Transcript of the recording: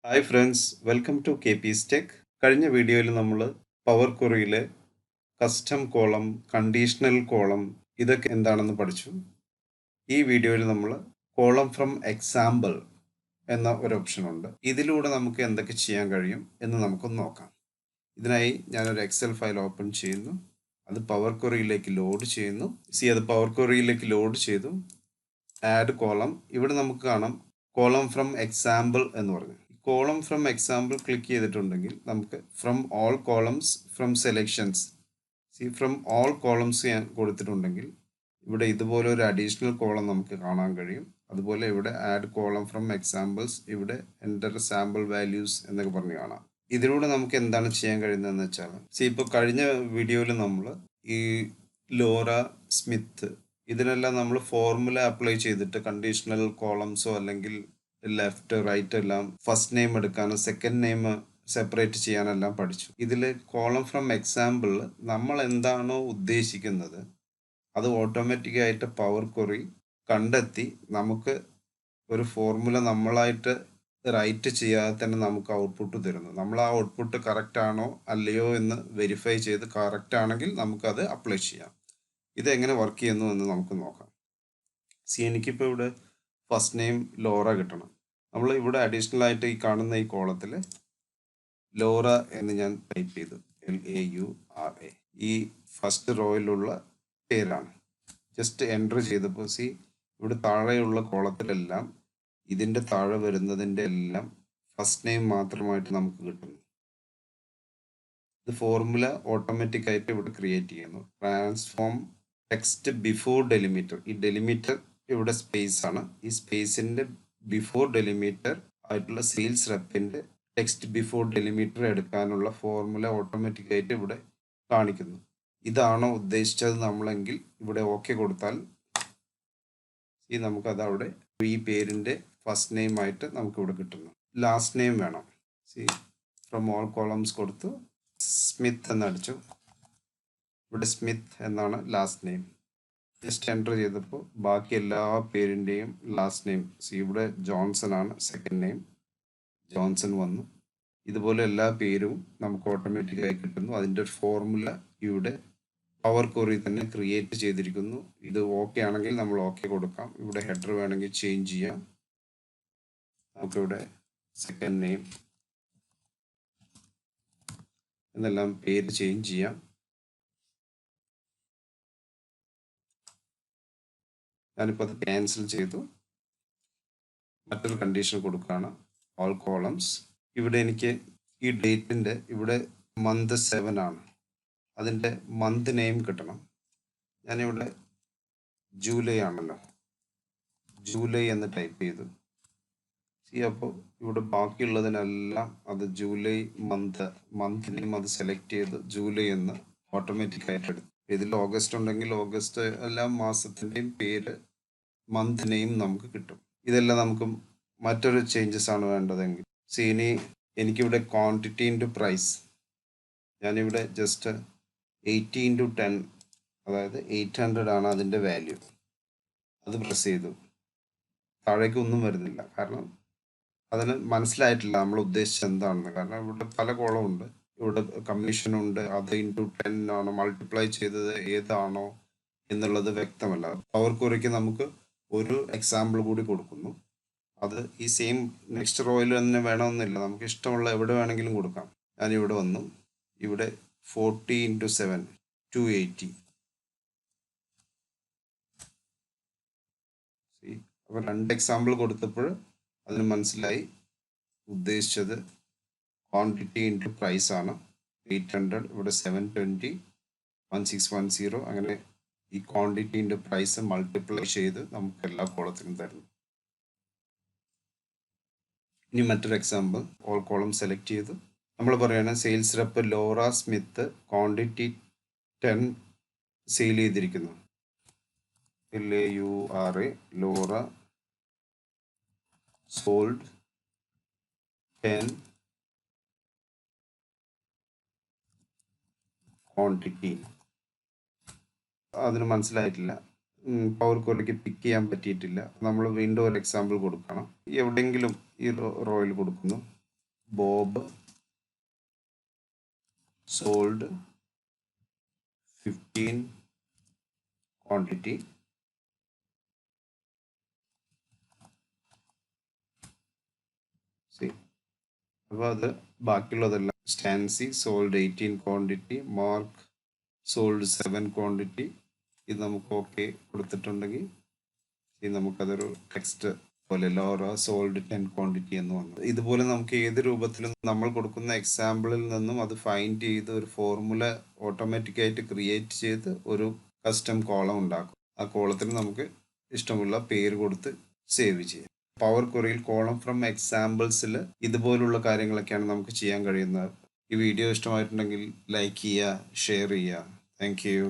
Hi friends, welcome to KpeesTech. കഴിഞ്ഞ വീഡിയോയിൽ നമ്മൾ പവർ ക്വറിയിലെ കസ്റ്റം കോളം, കണ്ടീഷണൽ കോളം ഇതൊക്കെ എന്താണെന്ന് പഠിച്ചു. ഈ വീഡിയോയിൽ നമ്മൾ കോളം ഫ്രം എക്സാമ്പിൾ എന്ന ഒരു ഓപ്ഷൻ ഉണ്ട്. ഇതിലൂടെ നമുക്ക് എന്തൊക്കെ ചെയ്യാൻ കഴിയും എന്ന് നമുക്കൊന്ന് നോക്കാം. ഇതിനായി ഞാനൊരു എക്സൽ ഫയൽ ഓപ്പൺ ചെയ്യുന്നു. അത് പവർ ക്വറിയിലേക്ക് ലോഡ് ചെയ്യുന്നു. അത് പവർ ക്വറിയിലേക്ക് ലോഡ് ചെയ്തു. Add column. ഇവിടെ നമുക്ക് കാണാം കോളം ഫ്രം എക്സാമ്പിൾ എന്ന് പറഞ്ഞു. കോളം ഫ്രം എക്സാമ്പിൾ ക്ലിക്ക് ചെയ്തിട്ടുണ്ടെങ്കിൽ നമുക്ക് from all columns from selections from all columns ഞാൻ കൊടുത്തിട്ടുണ്ടെങ്കിൽ ഇവിടെ ഇതുപോലെ ഒരു അഡീഷണൽ കോളം നമുക്ക് കാണാൻ കഴിയും. അതുപോലെ ഇവിടെ ആഡ് കോളം ഫ്രം എക്സാമ്പിൾസ്, ഇവിടെ എൻ്റർ സാമ്പിൾ വാല്യൂസ് എന്നൊക്കെ പറഞ്ഞ് കാണാം. ഇതിലൂടെ നമുക്ക് എന്താണ് ചെയ്യാൻ കഴിയുന്നതെന്ന് വെച്ചാൽ ഇപ്പോൾ കഴിഞ്ഞ വീഡിയോയിൽ നമ്മൾ ഈ ലോറ, സ്മിത്ത് ഇതിനെല്ലാം നമ്മൾ ഫോർമുല അപ്ലൈ ചെയ്തിട്ട് കണ്ടീഷണൽ കോളംസോ അല്ലെങ്കിൽ ലെഫ്റ്റ് റൈറ്റ് എല്ലാം ഫസ്റ്റ് നെയിം എടുക്കാനും സെക്കൻഡ് നെയിം സെപ്പറേറ്റ് ചെയ്യാനെല്ലാം പഠിച്ചു. ഇതിൽ കോളം ഫ്രം എക്സാമ്പിൾ നമ്മൾ എന്താണോ ഉദ്ദേശിക്കുന്നത് അത് ഓട്ടോമാറ്റിക്കായിട്ട് പവർ ക്വറി കണ്ടെത്തി നമുക്ക് ഒരു ഫോർമുല നമ്മളായിട്ട് റൈറ്റ് ചെയ്യാതെ തന്നെ നമുക്ക് ഔട്ട്പുട്ട് തരുന്നു. നമ്മൾ ആ ഔട്ട്പുട്ട് കറക്റ്റ് ആണോ അല്ലയോ എന്ന് വെരിഫൈ ചെയ്ത് കറക്റ്റ് ആണെങ്കിൽ നമുക്കത് അപ്ലൈ ചെയ്യാം. ഇതെങ്ങനെ വർക്ക് ചെയ്യുന്നു എന്ന് നമുക്ക് നോക്കാം. എനിക്കിപ്പോൾ ഇവിടെ ഫസ്റ്റ് നെയിം ലോറ കിട്ടണം. നമ്മൾ ഇവിടെ അഡീഷണൽ ആയിട്ട് ഈ കാണുന്ന ഈ കോളത്തിൽ ലോറ എന്ന് ഞാൻ ടൈപ്പ് ചെയ്തു, LAURA. ഈ ഫസ്റ്റ് റോയിലുള്ള പേരാണ്. ജസ്റ്റ് എൻ്റർ ചെയ്തപ്പോൾ ഇവിടെ താഴെയുള്ള കോളത്തിലെല്ലാം ഇതിൻ്റെ താഴെ വരുന്നതിൻ്റെ എല്ലാം ഫസ്റ്റ് നെയിം മാത്രമായിട്ട് നമുക്ക് കിട്ടുന്നു. ഇത് ഫോർമുല ഓട്ടോമാറ്റിക് ആയിട്ട് ഇവിടെ ക്രിയേറ്റ് ചെയ്യുന്നു. Transform text before delimiter. ഈ ഡെലിമിറ്റർ ഇവിടെ സ്പേസ് ആണ്. ഈ സ്പേസിന്റെ ബിഫോർ ഡെലിമിറ്റർ ആയിട്ടുള്ള സെയിൽസ് റെപ്പിന്റെ ടെക്സ്റ്റ് ബിഫോർ ഡെലിമിറ്റർ എടുക്കാനുള്ള ഫോർമുല ഓട്ടോമാറ്റിക് ആയിട്ട് ഇവിടെ കാണിക്കുന്നു. ഇതാണോ ഉദ്ദേശിച്ചത് നമ്മളെങ്കിൽ ഇവിടെ ഓക്കെ കൊടുത്താൽ നമുക്കത് അവിടെ ഈ പേരിന്റെ ഫസ്റ്റ് നെയിം ആയിട്ട് നമുക്ക് ഇവിടെ കിട്ടുന്നു. ലാസ്റ്റ് നെയിം വേണം. ഫ്രം ഓൾ കോളംസ് കൊടുത്തു സ്മിത്ത് എന്നടിച്ചു. ഇവിടെ സ്മിത്ത് എന്നാണ് ലാസ്റ്റ് നെയിം. ജസ്റ്റ് എൻ്റർ ചെയ്തപ്പോൾ ബാക്കി എല്ലാ പേരിൻ്റെയും ലാസ്റ്റ് നെയിം ഇവിടെ ജോൺസൺ ആണ് സെക്കൻഡ് നെയിം, ജോൺസൺ വന്നു. ഇതുപോലെ എല്ലാ പേരും നമുക്ക് ഓട്ടോമാറ്റിക്കായി കിട്ടുന്നു. അതിൻ്റെ ഒരു ഫോർമുല ഇവിടെ പവർ ക്വറി തന്നെ ക്രിയേറ്റ് ചെയ്തിരിക്കുന്നു. ഇത് ഓക്കെ ആണെങ്കിൽ നമ്മൾ ഓക്കെ കൊടുക്കാം. ഇവിടെ ഹെഡർ വേണമെങ്കിൽ ചേഞ്ച് ചെയ്യാം. നമുക്കിവിടെ സെക്കൻഡ് നെയിം എന്നെല്ലാം പേര് ചേഞ്ച് ചെയ്യാം. ഞാനിപ്പോൾ അത് ക്യാൻസൽ ചെയ്തു. മറ്റൊരു കണ്ടീഷൻ കൊടുക്കുകയാണ്, ഓൾ കോളംസ്. ഇവിടെ എനിക്ക് ഈ ഡേറ്റിൻ്റെ ഇവിടെ മന്ത് 7 ആണ്. അതിൻ്റെ മന്ത് നെയിം കിട്ടണം. ഞാനിവിടെ ജൂലൈ ആണല്ലോ, ജൂലൈ എന്ന് ടൈപ്പ് ചെയ്തു. അപ്പോൾ ഇവിടെ ബാക്കിയുള്ളതിനെല്ലാം അത് ജൂലൈ മന്ത് നെയിം അത് സെലക്ട് ചെയ്ത് ജൂലൈ എന്ന് ഓട്ടോമാറ്റിക്കായിട്ട് എടുത്തു. ഇതിൽ ഓഗസ്റ്റ് ഉണ്ടെങ്കിൽ ഓഗസ്റ്റ്, എല്ലാ മാസത്തിൻ്റെയും പേര് മന്ത് നെയിം നമുക്ക് കിട്ടും. ഇതെല്ലാം നമുക്ക് മറ്റൊരു ചേഞ്ചസ് ആണ് വേണ്ടതെങ്കിൽ ഇനി എനിക്കിവിടെ ക്വാണ്ടിറ്റി ഇൻറ്റു പ്രൈസ്, ഞാനിവിടെ ജസ്റ്റ് 80x10, അതായത് 800 ആണ് അതിൻ്റെ വാല്യൂ. അത് പ്രസ് ചെയ്തു. താഴേക്ക് ഒന്നും വരുന്നില്ല, കാരണം അതിന് മനസ്സിലായിട്ടില്ല നമ്മൾ ഉദ്ദേശിച്ചത് എന്താണെന്ന്. കാരണം ഇവിടെ പല കോളം ഉണ്ട്, ഇവിടെ കമ്മീഷനുണ്ട്, അത് ഇൻറ്റു 10 ആണോ മൾട്ടിപ്ലൈ ചെയ്തത് ഏതാണോ എന്നുള്ളത് വ്യക്തമല്ല. പവർ ക്വറിക്ക് നമുക്ക് ഒരു എക്സാമ്പിൾ കൂടി കൊടുക്കുന്നു. അത് ഈ സെയിം നെക്സ്റ്റ് റോയിൽ തന്നെ വേണമെന്നില്ല, നമുക്ക് ഇഷ്ടമുള്ള എവിടെ വേണമെങ്കിലും കൊടുക്കാം. ഞാനിവിടെ വന്നു, ഇവിടെ 40x7 280. അപ്പോൾ 2 എക്സാമ്പിൾ കൊടുത്തപ്പോൾ അതിന് മനസ്സിലായി ഉദ്ദേശിച്ചത് ക്വാണ്ടിറ്റി ഇൻറ്റു പ്രൈസ് ആണ്. 800, ഇവിടെ 720, 1610. അങ്ങനെ ഈ ക്വാണ്ടിറ്റി ഇൻറ്റു പ്രൈസ് മൾട്ടിപ്ലൈ ചെയ്ത് നമുക്ക് എല്ലാ കോളത്തിനും തരുന്നു. ഇനി മറ്റൊരു എക്സാമ്പിൾ, ഓൾ കോളം സെലക്ട് ചെയ്ത് നമ്മൾ പറയുകയാണ് sales rep Laura Smith quantity 10 sale ചെയ്തിരിക്കുന്നു. LAURA, Laura sold 10 quantity. അതിന് മനസ്സിലായിട്ടില്ല, പവർ ക്വറിക്ക് പിക്ക് ചെയ്യാൻ പറ്റിയിട്ടില്ല. നമ്മൾ വീണ്ടും ഒരു എക്സാമ്പിൾ കൊടുക്കണം. എവിടെയെങ്കിലും ഈ റോയിൽ കൊടുക്കുന്നു. Bob sold 15 quantity. See, അപ്പോൾ അത് ബാക്കിയുള്ളതെല്ലാം സ്റ്റാൻസി sold 18 quantity, Mark sold 7 quantity. ഇത് നമുക്ക് ഓക്കെ കൊടുത്തിട്ടുണ്ടെങ്കിൽ നമുക്കതൊരു ടെക്സ്റ്റ് പോലെ ലോറ സോൾഡ് 10 ക്വാണ്ടിറ്റി എന്ന് വന്നു. ഇതുപോലെ നമുക്ക് ഏത് രൂപത്തിലും നമ്മൾ കൊടുക്കുന്ന എക്സാമ്പിളിൽ നിന്നും അത് ഫൈൻഡ് ചെയ്ത് ഒരു ഫോർമുല ഓട്ടോമാറ്റിക്കായിട്ട് ക്രിയേറ്റ് ചെയ്ത് ഒരു കസ്റ്റം കോളം ഉണ്ടാക്കും. ആ കോളത്തിന് നമുക്ക് ഇഷ്ടമുള്ള പേര് കൊടുത്ത് സേവ് ചെയ്യാം. പവർ ക്വറിയിൽ കോളം ഫ്രം എക്സാമ്പിൾസിൽ ഇതുപോലുള്ള കാര്യങ്ങളൊക്കെയാണ് നമുക്ക് ചെയ്യാൻ കഴിയുന്നത്. ഈ വീഡിയോ ഇഷ്ടമായിട്ടുണ്ടെങ്കിൽ ലൈക്ക് ചെയ്യുക, ഷെയർ ചെയ്യുക. Thank you.